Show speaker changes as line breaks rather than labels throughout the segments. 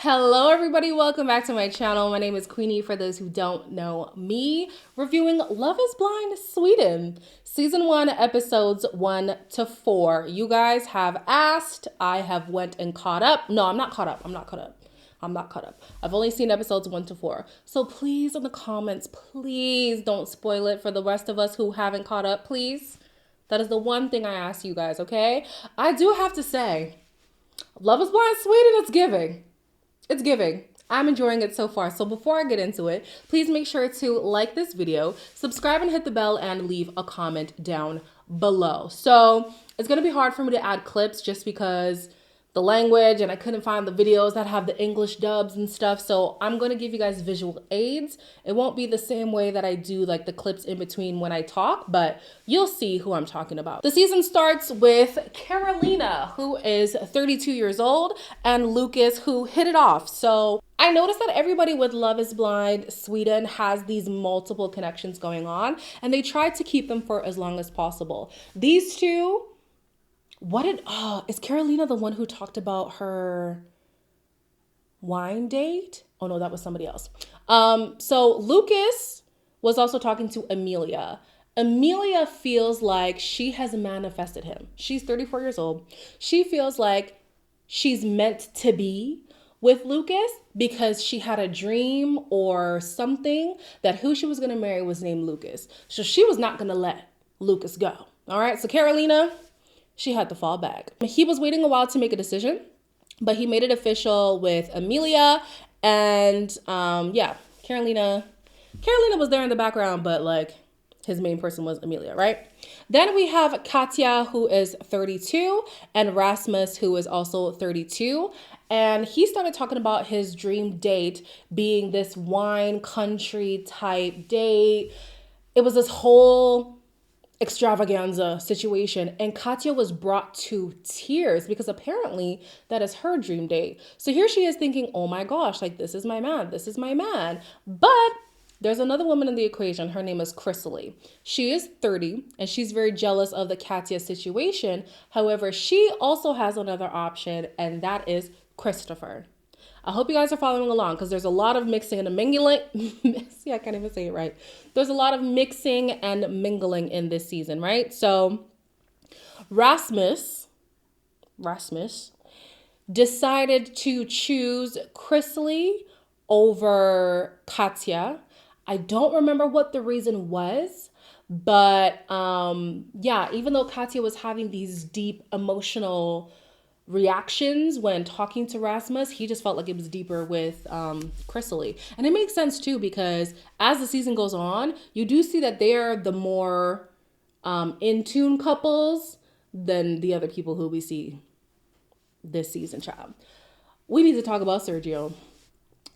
Hello everybody, welcome back to my channel. My name is Queenie for those who don't know me, reviewing Love is Blind Sweden, season 1, episodes 1 to 4. You guys have asked, I have went and caught up. No, I'm not caught up. I'm not caught up. I've only seen episodes 1 to 4. So please in the comments, please don't spoil it for the rest of us who haven't caught up, please. That is the one thing I ask you guys, okay? I do have to say, Love is Blind Sweden, it's giving. It's giving. I'm enjoying it so far. So before I get into it, please make sure to like this video, subscribe and hit the bell, and leave a comment down below. So it's going to be hard for me to add clips just because the language, and I couldn't find the videos that have the English dubs and stuff. So I'm going to give you guys visual aids. It won't be the same way that I do like the clips in between when I talk, but you'll see who I'm talking about. The season starts with Carolina, who is 32 years old, and Lucas, who hit it off. So I noticed that everybody with Love is Blind Sweden has these multiple connections going on, and they try to keep them for as long as possible. These two, is Carolina the one who talked about her wine date? Oh no, that was somebody else. So Lucas was also talking to Amelia. Amelia feels like she has manifested him. She's 34 years old. She feels like she's meant to be with Lucas because she had a dream or something that who she was going to marry was named Lucas. So she was not going to let Lucas go. All right. So Carolina, she had to fall back. He was waiting a while to make a decision, but he made it official with Amelia. And Carolina was there in the background, but like his main person was Amelia, right? Then we have Katja, who is 32, and Rasmus, who is also 32. And he started talking about his dream date being this wine country type date. It was this whole extravaganza situation, and Katja was brought to tears because apparently that is her dream date. So here she is thinking, oh my gosh, like this is my man. But there's another woman in the equation. Her name is Chrysalie. She is 30 and she's very jealous of the Katja situation. However, she also has another option, and that is Christopher. I hope you guys are following along because there's a lot of mixing and mingling. See, I can't even say it right. There's a lot of mixing and mingling in this season, right? So Rasmus decided to choose Chrysalie over Katja. I don't remember what the reason was, but even though Katja was having these deep emotional reactions when talking to Rasmus, he just felt like it was deeper with Chrysalie. And it makes sense too, because as the season goes on, you do see that they're the more in tune couples than the other people who we see this season, child. We need to talk about Sergio.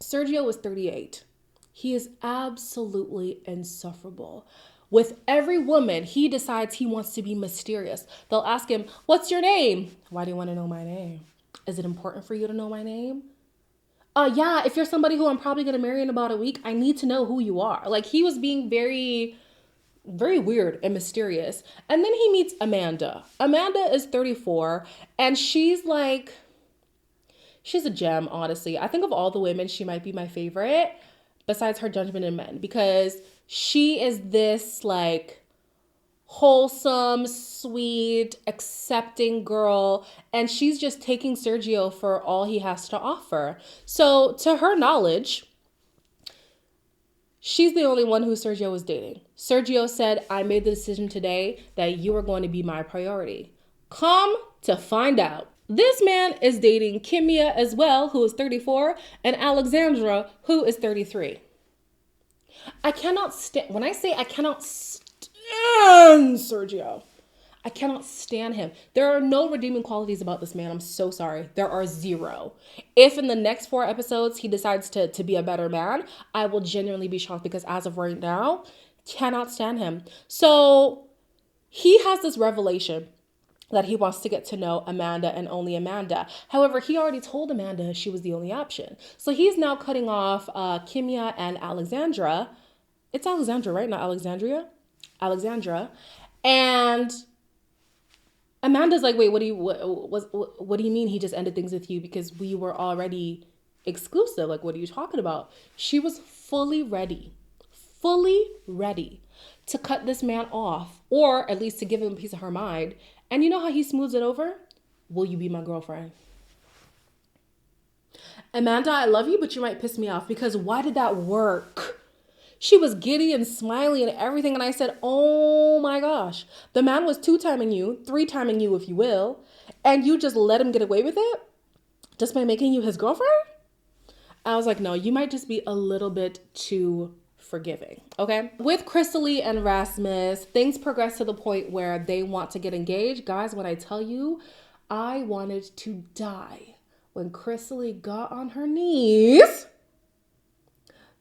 Sergio is 38. He is absolutely insufferable. With every woman, he decides he wants to be mysterious. They'll ask him, what's your name? Why do you want to know my name? Is it important for you to know my name? Yeah, if you're somebody who I'm probably going to marry in about a week, I need to know who you are. Like, he was being very, very weird and mysterious. And then he meets Amanda. Amanda is 34, and she's a gem, honestly. I think of all the women, she might be my favorite, besides her Judgment in Men, because she is this like wholesome, sweet, accepting girl, and she's just taking Sergio for all he has to offer. So to her knowledge, she's the only one who Sergio is dating. Sergio said, I made the decision today that you are going to be my priority. Come to find out, this man is dating Kimia as well, who is 34, and Alexandra, who is 33. I cannot stand, when I say I cannot stand Sergio, I cannot stand him. There are no redeeming qualities about this man. I'm so sorry. There are zero. If in the next 4 episodes he decides to be a better man, I will genuinely be shocked, because as of right now, cannot stand him. So he has this revelation that he wants to get to know Amanda and only Amanda. However, he already told Amanda she was the only option. So he's now cutting off Kimia and Alexandra. It's Alexandra, right? Not Alexandria? Alexandra. And Amanda's like, wait, what do you mean he just ended things with you? Because we were already exclusive. Like, what are you talking about? She was fully ready to cut this man off, or at least to give him a piece of her mind. And you know how he smooths it over? Will you be my girlfriend? Amanda, I love you, but you might piss me off, because why did that work? She was giddy and smiley and everything. And I said, oh my gosh, the man was 2-timing you, 3-timing you, if you will. And you just let him get away with it just by making you his girlfriend? I was like, no, you might just be a little bit too forgiving. Okay. With Crystalie and Rasmus, things progress to the point where they want to get engaged. Guys, when I tell you, I wanted to die when Crystalie got on her knees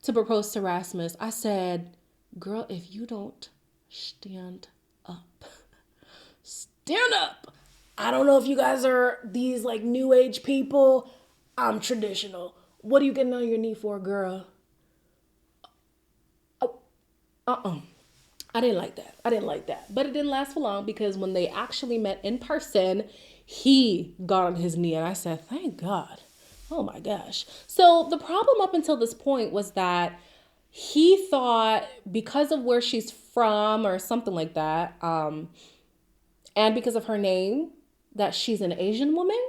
to propose to Rasmus. I said, girl, if you don't stand up, stand up. I don't know if you guys are these like new age people. I'm traditional. What are you getting on your knee for, girl? Oh, I didn't like that. But it didn't last for long, because when they actually met in person, he got on his knee, and I said, thank God. Oh my gosh. So the problem up until this point was that he thought, because of where she's from or something like that, and because of her name, that she's an Asian woman.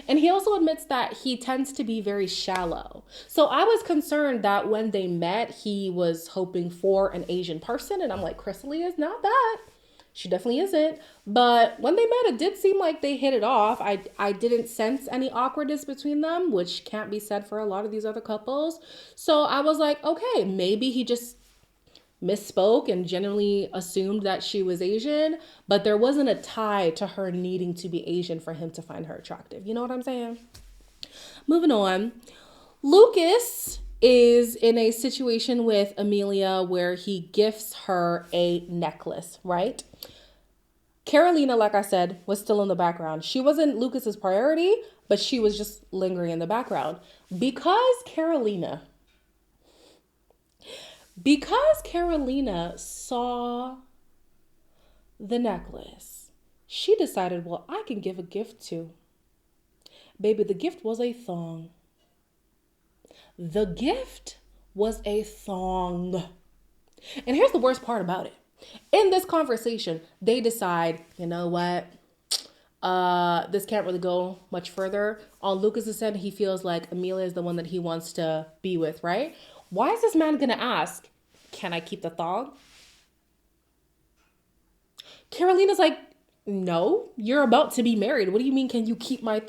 And he also admits that he tends to be very shallow. So I was concerned that when they met, he was hoping for an Asian person. And I'm like, Crystalie is not that. She definitely isn't. But when they met, it did seem like they hit it off. I didn't sense any awkwardness between them, which can't be said for a lot of these other couples. So I was like, okay, maybe he just misspoke and genuinely assumed that she was Asian, but there wasn't a tie to her needing to be Asian for him to find her attractive. You know what I'm saying? Moving on. Lucas is in a situation with Amelia where he gifts her a necklace, right? Carolina, like I said, was still in the background. She wasn't Lucas's priority, but she was just lingering in the background. Because Carolina saw the necklace, she decided, well, I can give a gift too. Baby, the gift was a thong. The gift was a thong. And here's the worst part about it. In this conversation, they decide, you know what? This can't really go much further. On Lucas's end, he feels like Amelia is the one that he wants to be with, right? Why is this man gonna ask, can I keep the thong? Carolina's like, no, you're about to be married. What do you mean, can you keep my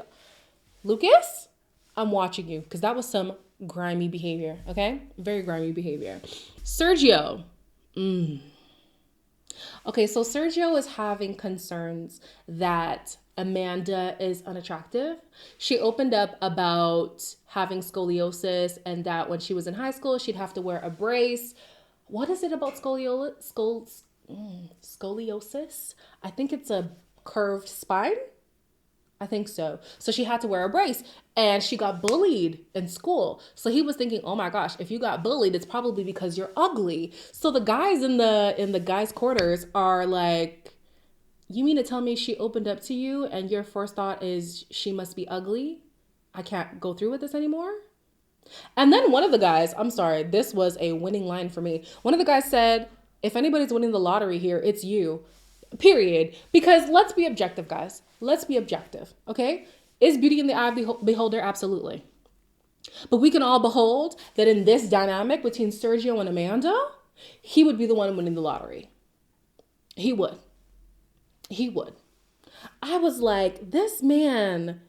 Lucas? I'm watching you, because that was some grimy behavior, okay? Very grimy behavior. Sergio. Okay, so Sergio is having concerns that Amanda is unattractive. She opened up about having scoliosis and that when she was in high school, she'd have to wear a brace. What is it about scoliosis? I think it's a curved spine. I think so. So she had to wear a brace, and she got bullied in school. So he was thinking, oh my gosh, if you got bullied, it's probably because you're ugly. So the guys in the guys' quarters are like, you mean to tell me she opened up to you and your first thought is she must be ugly? I can't go through with this anymore. And then one of the guys, I'm sorry, this was a winning line for me. One of the guys said, if anybody's winning the lottery here, it's you. Period. Because let's be objective, guys. Let's be objective, okay? Is beauty in the eye of the beholder? Absolutely. But we can all behold that in this dynamic between Sergio and Amanda, he would be the one winning the lottery. He would. I was like, this man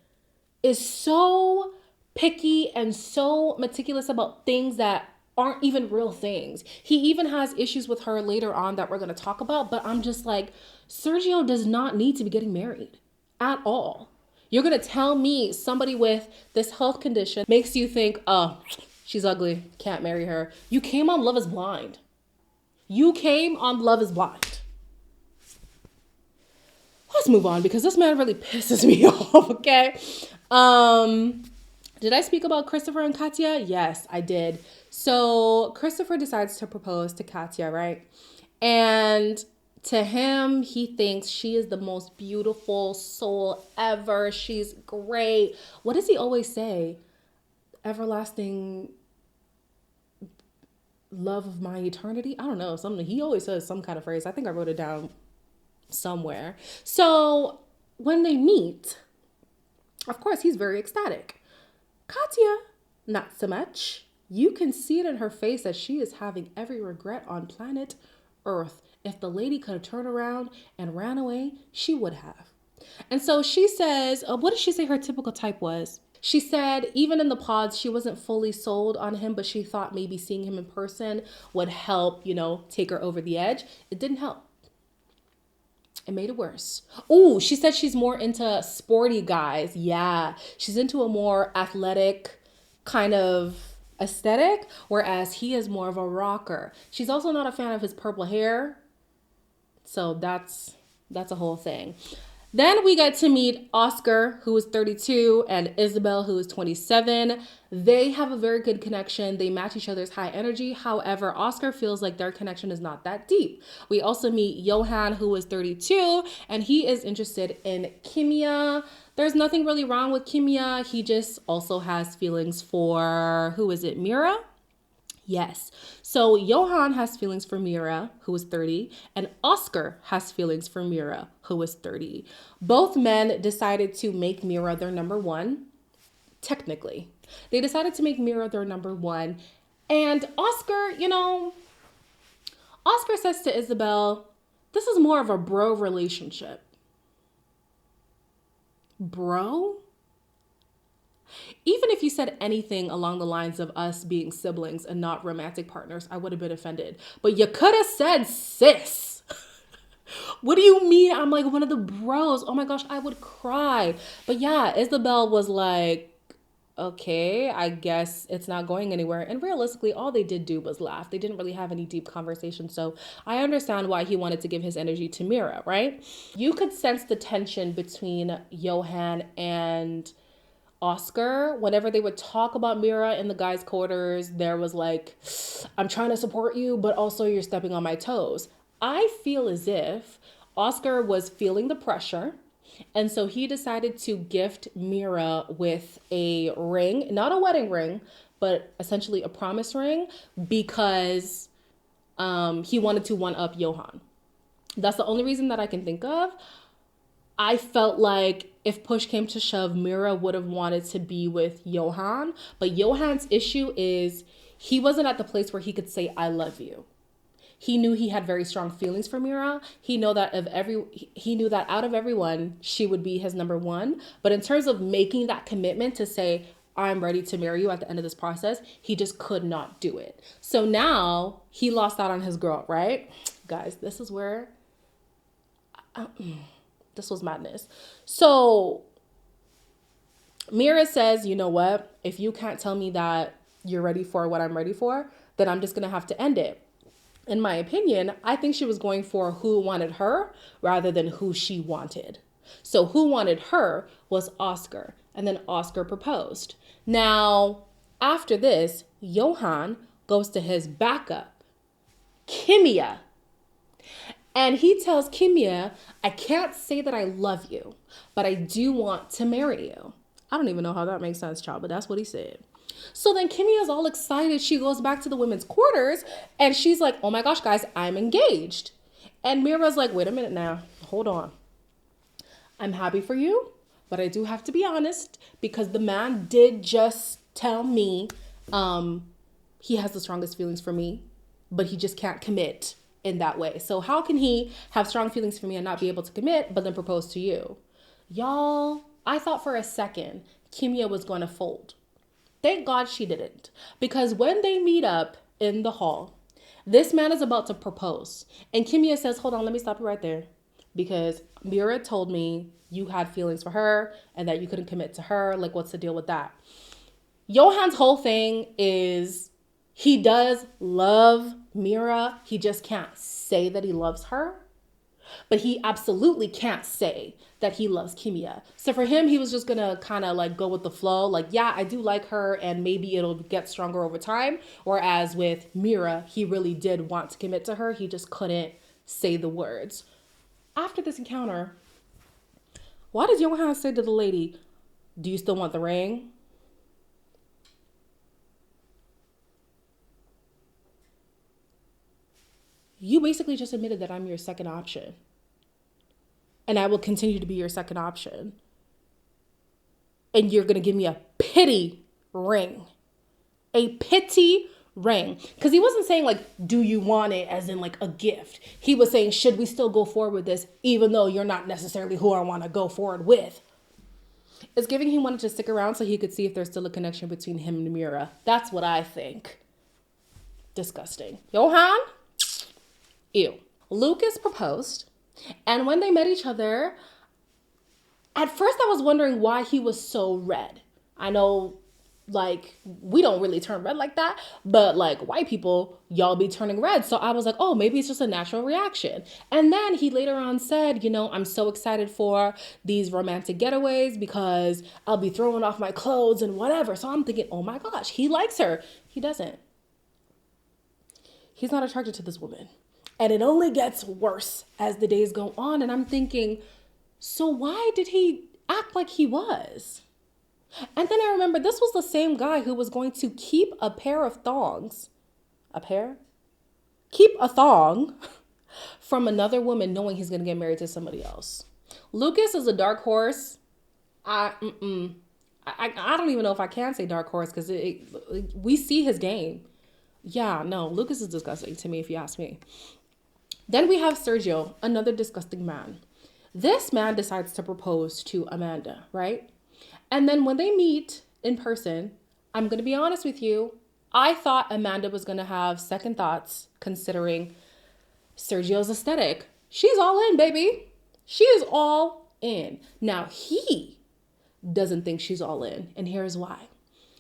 is so picky and so meticulous about things that aren't even real things. He even has issues with her later on that we're going to talk about, but I'm just like, Sergio does not need to be getting married at all. You're going to tell me somebody with this health condition makes you think, oh, she's ugly, can't marry her. You came on Love is Blind. Let's move on because this man really pisses me off, okay? Did I speak about Christopher and Katya? Yes, I did. So Christopher decides to propose to Katya, right? And to him, he thinks she is the most beautiful soul ever. She's great. What does he always say? everlasting love of my eternity. I don't know, something. He always says some kind of phrase. I think I wrote it down somewhere. So when they meet, of course, he's very ecstatic. Katya, not so much. You can see it in her face that she is having every regret on planet Earth. If the lady could have turned around and ran away, she would have. And so she says, what did she say her typical type was? She said even in the pods, she wasn't fully sold on him, but she thought maybe seeing him in person would help, take her over the edge. It didn't help. It made it worse. Oh, she said she's more into sporty guys. Yeah, she's into a more athletic kind of aesthetic, whereas he is more of a rocker. She's also not a fan of his purple hair. So that's a whole thing. Then we get to meet Oscar, who is 32, and Isabel, who is 27. They have a very good connection. They match each other's high energy. However, Oscar feels like their connection is not that deep. We also meet Johan, who is 32, and he is interested in Kimia. There's nothing really wrong with Kimia. He just also has feelings for, who is it, Mira? Yes. So Johan has feelings for Mira, who is 30, and Oscar has feelings for Mira, who is 30. Both men decided to make Mira their number one, technically. They decided to make Mira their number one. And Oscar, Oscar says to Isabel, this is more of a bro relationship. Bro? Even if you said anything along the lines of us being siblings and not romantic partners, I would have been offended. But you could have said sis. What do you mean? I'm like one of the bros. Oh my gosh, I would cry. But yeah, Isabel was like, okay, I guess it's not going anywhere. And realistically, all they did do was laugh. They didn't really have any deep conversation. So I understand why he wanted to give his energy to Mira, right? You could sense the tension between Johan and Oscar. Whenever they would talk about Mira in the guys' quarters, there was like, I'm trying to support you, but also you're stepping on my toes. I feel as if Oscar was feeling the pressure. And so he decided to gift Mira with a ring, not a wedding ring, but essentially a promise ring, because he wanted to one up Johan. That's the only reason that I can think of. I felt like if push came to shove, Mira would have wanted to be with Johan. But Johan's issue is he wasn't at the place where he could say, I love you. He knew he had very strong feelings for Mira. He knew that out of everyone, she would be his number one. But in terms of making that commitment to say, I'm ready to marry you at the end of this process, he just could not do it. So now he lost out on his girl, right? Guys, this is where... this was madness. So Mira says, you know what? If you can't tell me that you're ready for what I'm ready for, then I'm just going to have to end it. In my opinion, I think she was going for who wanted her rather than who she wanted. So who wanted her was Oscar, and then Oscar proposed. Now, after this, Johan goes to his backup, Kimia. And he tells Kimia, I can't say that I love you, but I do want to marry you. I don't even know how that makes sense, child, but that's what he said. So then Kimia is all excited. She goes back to the women's quarters and she's like, oh my gosh, guys, I'm engaged. And Mira's like, wait a minute now, hold on. I'm happy for you, but I do have to be honest because the man did just tell me he has the strongest feelings for me, but he just can't commit in that way. So how can he have strong feelings for me and not be able to commit, but then propose to you? Y'all, I thought for a second Kimia was going to fold. Thank God she didn't. Because when they meet up in the hall, this man is about to propose. And Kimia says, hold on, let me stop you right there. Because Mira told me you had feelings for her and that you couldn't commit to her. Like, what's the deal with that? Johan's whole thing is he does love Mira. He just can't say that he loves her. But he absolutely can't say that he loves Kimia. So for him, he was just going to kind of like go with the flow. Like, yeah, I do like her and maybe it'll get stronger over time. Whereas with Mira, he really did want to commit to her. He just couldn't say the words. After this encounter, why does Johan say to the lady, do you still want the ring? you basically just admitted that I'm your second option. And I will continue to be your second option. And you're going to give me a pity ring. A pity ring. Because he wasn't saying, like, do you want it as in, like, a gift. He was saying, should we still go forward with this, even though you're not necessarily who I want to go forward with? It's giving he wanted to stick around so he could see if there's still a connection between him and Mira. That's what I think. Disgusting. Johan? Ew. Lucas proposed. And when they met each other, at first I was wondering why he was so red. I know, like, we don't really turn red like that, but like white people, y'all be turning red. So I was like, oh, maybe it's just a natural reaction. And then he later on said, you know, I'm so excited for these romantic getaways because I'll be throwing off my clothes and whatever. So I'm thinking, oh my gosh, he likes her. He doesn't. He's not attracted to this woman. And it only gets worse as the days go on. And I'm thinking, so why did he act like he was? And then I remember this was the same guy who was going to keep a pair of thongs. A pair? Keep a thong from another woman knowing he's going to get married to somebody else. Lucas is a dark horse. I don't even know if I can say dark horse because we see his game. Yeah, no, Lucas is disgusting to me if you ask me. Then we have Sergio, another disgusting man. This man decides to propose to Amanda, right? And then when they meet in person, I'm going to be honest with you, I thought Amanda was going to have second thoughts considering Sergio's aesthetic. She's all in, baby. She is all in. Now, he doesn't think she's all in, and here's why.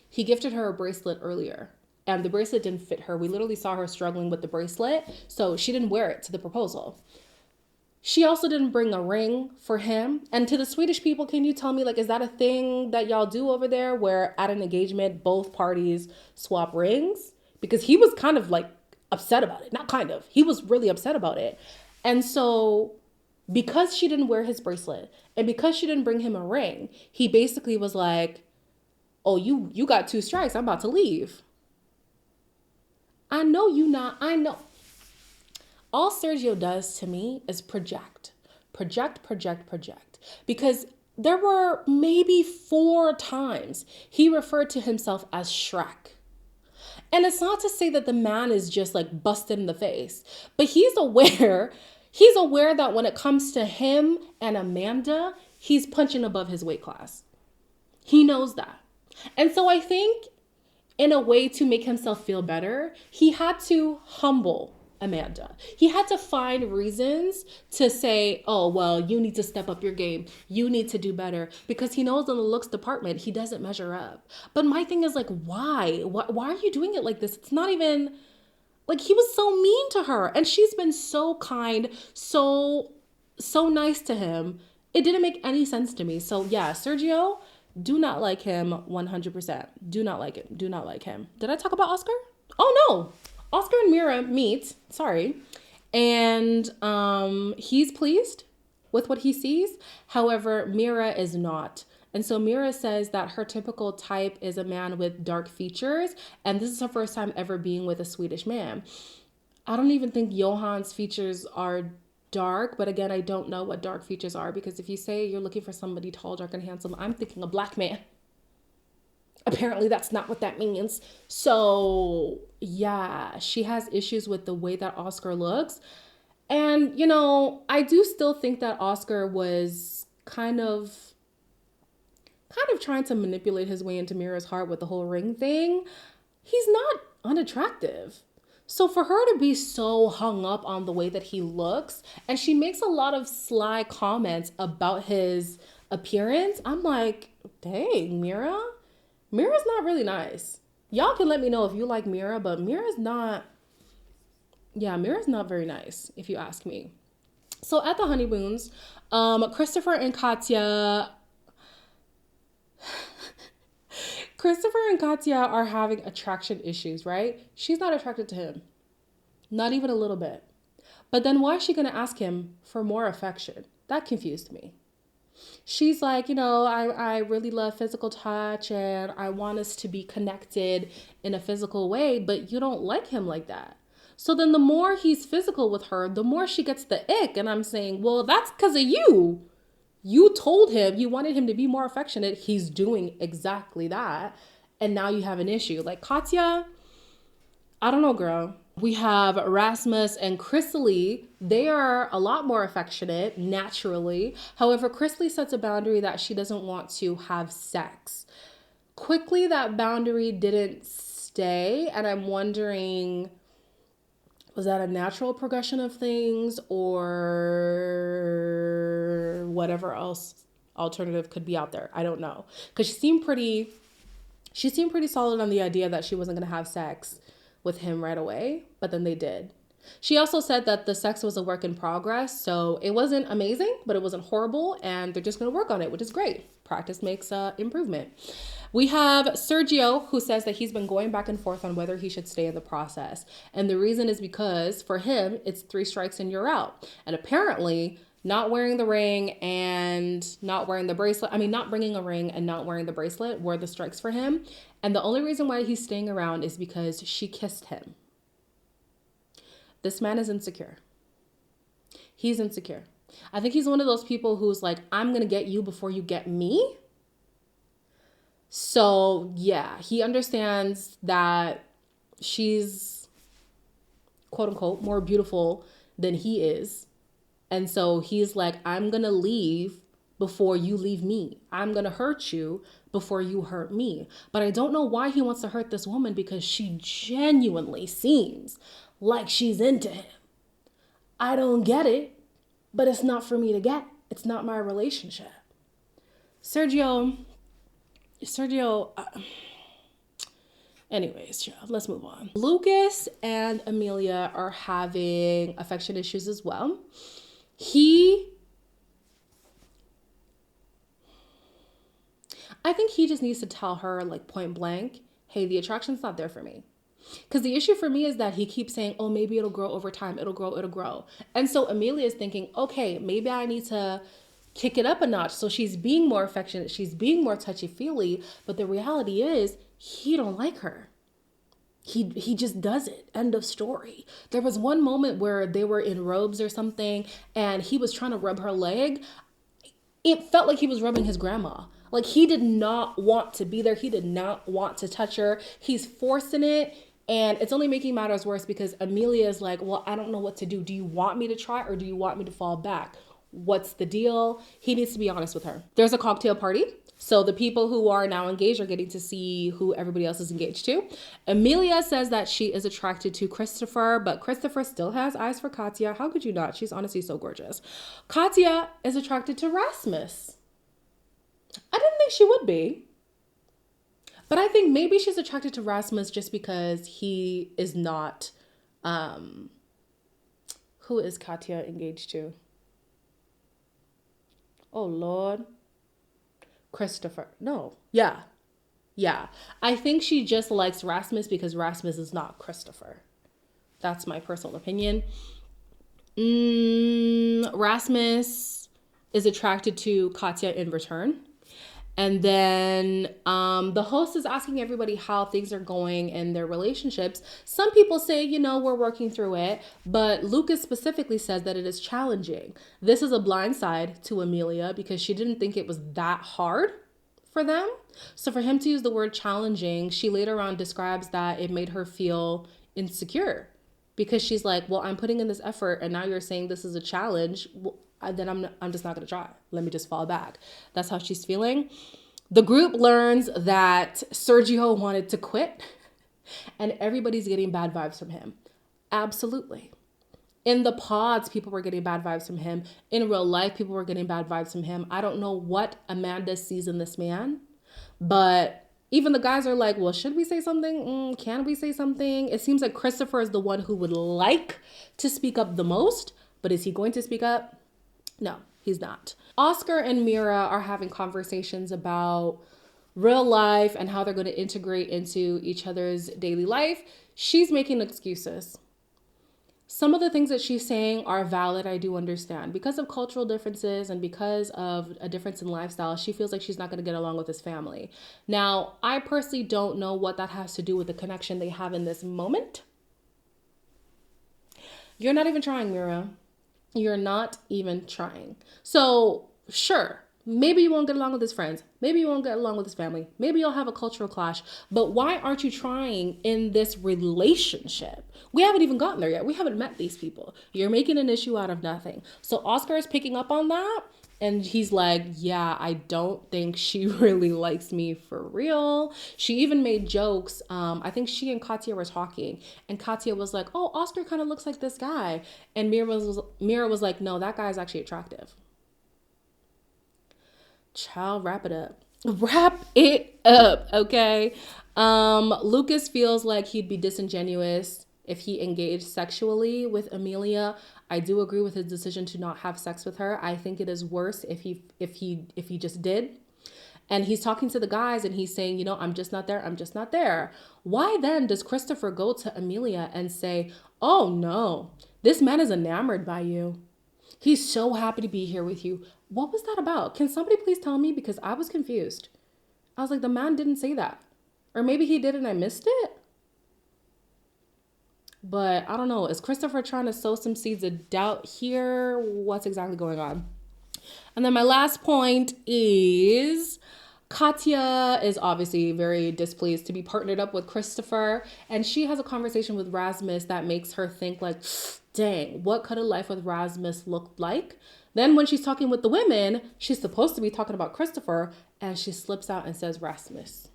He gifted her a bracelet earlier, and the bracelet didn't fit her. We literally saw her struggling with the bracelet, so she didn't wear it to the proposal. She also didn't bring a ring for him. And to the Swedish people, can you tell me, like, is that a thing that y'all do over there where at an engagement, both parties swap rings? Because he was kind of like upset about it. Not kind of. He was really upset about it. And so because she didn't wear his bracelet and because she didn't bring him a ring, he basically was like, oh, you got 2 strikes. I'm about to leave. I know. All Sergio does to me is project. Because there were maybe 4 times he referred to himself as Shrek. And it's not to say that the man is just like busted in the face, but he's aware that when it comes to him and Amanda, he's punching above his weight class. He knows that. And so I think in a way to make himself feel better, he had to humble Amanda. He had to find reasons to say, oh, well, you need to step up your game. You need to do better, because he knows in the looks department, he doesn't measure up. But my thing is like, why? Why are you doing it like this? It's not even like he was so mean to her and she's been so kind, so nice to him. It didn't make any sense to me. So yeah, Sergio, do not like him 100%. Do not like it. Do not like him. Did I talk about Oscar? Oh no. Oscar and Mira meet, and he's pleased with what he sees. However, Mira is not. And so Mira says that her typical type is a man with dark features, and this is her first time ever being with a Swedish man. I don't even think Johan's features are dark, but again, I don't know what dark features are, because if you say you're looking for somebody tall, dark, and handsome, I'm thinking a black man. Apparently that's not what that means. So yeah, she has issues with the way that Oscar looks. And, you know, I do still think that Oscar was kind of trying to manipulate his way into Mira's heart with the whole ring thing. He's not unattractive. So for her to be so hung up on the way that he looks, and she makes a lot of sly comments about his appearance, I'm like, dang, Mira's not really nice. Y'all can let me know if you like Mira, but Mira's not very nice, if you ask me. So at the honeymoons, Christopher and Katya are having attraction issues, right? She's not attracted to him. Not even a little bit. But then why is she going to ask him for more affection? That confused me. She's like, you know, I really love physical touch and I want us to be connected in a physical way, but you don't like him like that. So then the more he's physical with her, the more she gets the ick. And I'm saying, well, that's because of you. You told him you wanted him to be more affectionate. He's doing exactly that. And now you have an issue. Like Katya, I don't know, girl. We have Rasmus and Chrisley. They are a lot more affectionate naturally. However, Chrisley sets a boundary that she doesn't want to have sex. Quickly, that boundary didn't stay. And I'm wondering, was that a natural progression of things or whatever else alternative could be out there? I don't know. Because she seemed pretty solid on the idea that she wasn't going to have sex with him right away, but then they did. She also said that the sex was a work in progress, so it wasn't amazing, but it wasn't horrible, and they're just going to work on it, which is great. Practice makes improvement. We have Sergio, who says that he's been going back and forth on whether he should stay in the process. And the reason is because for him, it's 3 strikes and you're out. And apparently, not wearing the ring and not wearing the bracelet, not bringing a ring and not wearing the bracelet were the strikes for him. And the only reason why he's staying around is because she kissed him. This man is insecure. He's insecure. I think he's one of those people who's like, I'm going to get you before you get me. So yeah, he understands that she's quote unquote more beautiful than he is. And so he's like, I'm going to leave before you leave me. I'm going to hurt you before you hurt me. But I don't know why he wants to hurt this woman, because she genuinely seems like she's into him. I don't get it, but it's not for me to get. It's not my relationship. Sergio, anyways, let's move on. Lucas and Amelia are having affection issues as well. I think he just needs to tell her, like, point blank, hey, the attraction's not there for me. Because the issue for me is that he keeps saying, oh, maybe it'll grow over time. It'll grow. And so Amelia is thinking, okay, maybe I need to kick it up a notch. So she's being more affectionate. She's being more touchy-feely. But the reality is he don't like her. He just does it. End of story. There was one moment where they were in robes or something and he was trying to rub her leg. It felt like he was rubbing his grandma. Like, he did not want to be there. He did not want to touch her. He's forcing it. And it's only making matters worse because Amelia is like, well, I don't know what to do. Do you want me to try or do you want me to fall back? What's the deal? He needs to be honest with her. There's a cocktail party. So the people who are now engaged are getting to see who everybody else is engaged to. Amelia says that she is attracted to Christopher, but Christopher still has eyes for Katya. How could you not? She's honestly so gorgeous. Katya is attracted to Rasmus. I didn't think she would be. But I think maybe she's attracted to Rasmus just because he is not, who is Katya engaged to? Oh, Lord. Christopher. No. Yeah. I think she just likes Rasmus because Rasmus is not Christopher. That's my personal opinion. Rasmus is attracted to Katya in return. And then the host is asking everybody how things are going in their relationships. Some people say, we're working through it. But Lucas specifically says that it is challenging. This is a blindside to Amelia because she didn't think it was that hard for them. So for him to use the word challenging, she later on describes that it made her feel insecure because she's like, well, I'm putting in this effort and now you're saying this is a challenge. Well, then I'm just not going to try. Let me just fall back. That's how she's feeling. The group learns that Sergio wanted to quit and everybody's getting bad vibes from him. Absolutely. In the pods, people were getting bad vibes from him. In real life, people were getting bad vibes from him. I don't know what Amanda sees in this man, but even the guys are like, well, should we say something? Can we say something? It seems like Christopher is the one who would like to speak up the most, but is he going to speak up? No, he's not. Oscar and Mira are having conversations about real life and how they're going to integrate into each other's daily life. She's making excuses. Some of the things that she's saying are valid, I do understand. Because of cultural differences and because of a difference in lifestyle, she feels like she's not going to get along with his family. Now, I personally don't know what that has to do with the connection they have in this moment. You're not even trying, Mira. You're not even trying. So, sure, maybe you won't get along with his friends. Maybe you won't get along with his family. Maybe you'll have a cultural clash. But why aren't you trying in this relationship? We haven't even gotten there yet. We haven't met these people. You're making an issue out of nothing. So Oscar is picking up on that. And he's like, yeah, I don't think she really likes me for real. She even made jokes. I think she and Katya were talking. And Katya was like, oh, Oscar kind of looks like this guy. And Mira was like, no, that guy's actually attractive. Child, wrap it up. Wrap it up, okay? Lucas feels like he'd be disingenuous if he engaged sexually with Amelia. I do agree with his decision to not have sex with her. I think it is worse if he just did. And he's talking to the guys and he's saying, I'm just not there. I'm just not there. Why then does Christopher go to Amelia and say, oh no, this man is enamored by you. He's so happy to be here with you. What was that about? Can somebody please tell me? Because I was confused. I was like, the man didn't say that. Or maybe he did and I missed it. But I don't know. Is Christopher trying to sow some seeds of doubt here? What's exactly going on? And then my last point is Katya is obviously very displeased to be partnered up with Christopher. And she has a conversation with Rasmus that makes her think like, dang, what could a life with Rasmus look like? Then when she's talking with the women, she's supposed to be talking about Christopher and she slips out and says Rasmus.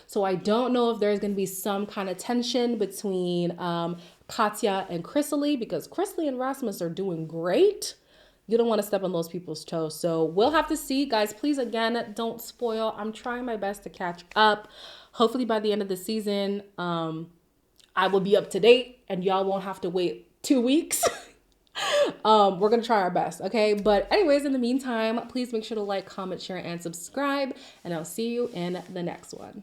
So I don't know if there's going to be some kind of tension between Katya and Chrysalie, because Chrysalie and Rasmus are doing great. You don't want to step on those people's toes. So we'll have to see. Guys, please, again, don't spoil. I'm trying my best to catch up. Hopefully by the end of the season, I will be up to date and y'all won't have to wait 2 weeks. We're going to try our best, okay? But anyways, in the meantime, please make sure to like, comment, share, and subscribe. And I'll see you in the next one.